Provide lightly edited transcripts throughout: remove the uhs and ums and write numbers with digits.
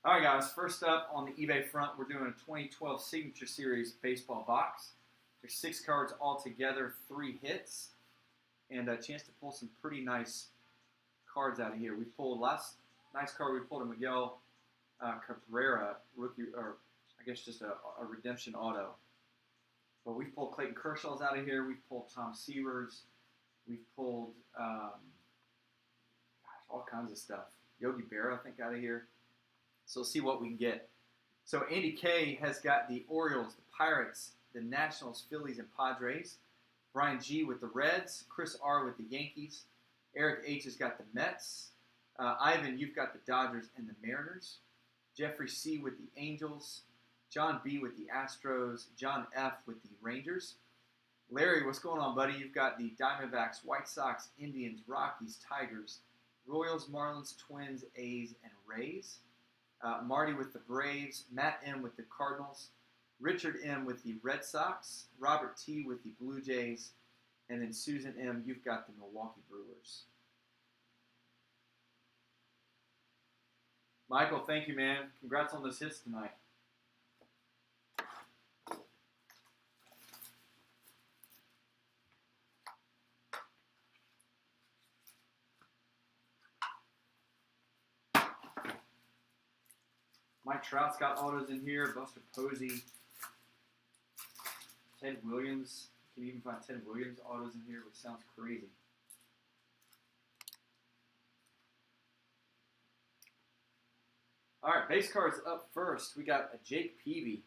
All right, guys. First up on the eBay front, we're doing a 2012 Signature Series baseball box. There's 6 cards altogether, 3 hits, and a chance to pull some pretty nice cards out of here. We pulled last nice card. We pulled a Miguel Cabrera rookie, or I guess just a redemption auto. But we've pulled Clayton Kershaw's out of here. We've pulled Tom Seavers. We've pulled all kinds of stuff. Yogi Berra, I think, out of here. So let's see what we can get. So Andy K has got the Orioles, the Pirates, the Nationals, Phillies, and Padres. Brian G with the Reds. Chris R with the Yankees. Eric H has got the Mets. Ivan, you've got the Dodgers and the Mariners. Jeffrey C with the Angels. John B with the Astros. John F with the Rangers. Larry, what's going on, buddy? You've got the Diamondbacks, White Sox, Indians, Rockies, Tigers, Royals, Marlins, Twins, A's, and Rays. Marty with the Braves. Matt M with the Cardinals. Richard M with the Red Sox. Robert T with the Blue Jays. And then Susan M, you've got the Milwaukee Brewers. Michael, thank you, man. Congrats on those hits tonight. Mike Trout's got autos in here. Buster Posey. Ted Williams. You can even find Ted Williams autos in here, which sounds crazy. All right, base cards up first. We got a Jake Peavy,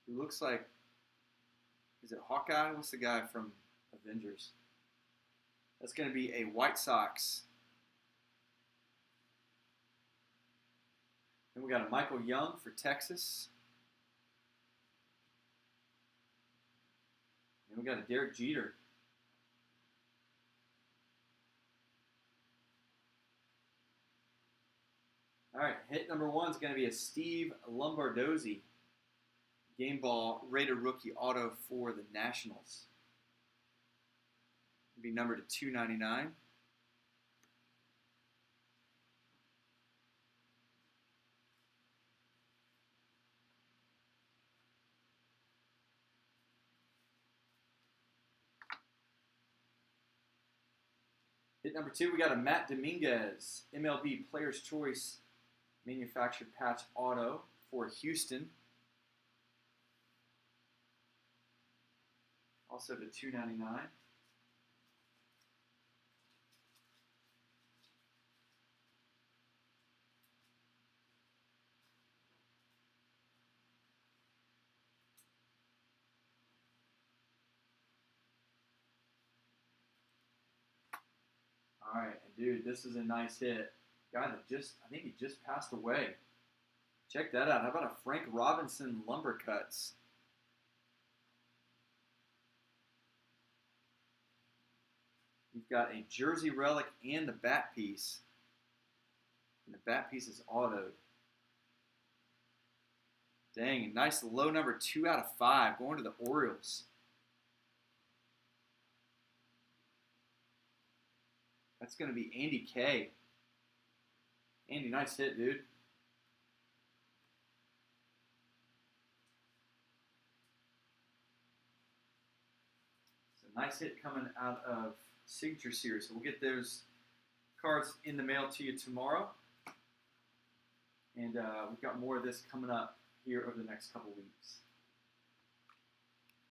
who looks like, is it Hawkeye? What's the guy from Avengers? That's going to be a White Sox. Then we got a Michael Young for Texas. Then we got a Derek Jeter. All right, hit number 1 is going to be a Steve Lombardozzi game ball rated rookie auto for the Nationals. It'll be numbered to 299. Hit number 2, we got a Matt Dominguez MLB Player's Choice manufactured patch auto for Houston. Also to 299. All right, and dude, this is a nice hit. Guy that I think he just passed away. Check that out. How about a Frank Robinson Lumber Cuts? You've got a jersey relic and the bat piece. And the bat piece is autoed. Dang, a nice low number 2 out of 5 going to the Orioles. That's going to be Andy K. Andy, nice hit, dude. It's a nice hit coming out of Signature Series. So we'll get those cards in the mail to you tomorrow. And we've got more of this coming up here over the next couple weeks.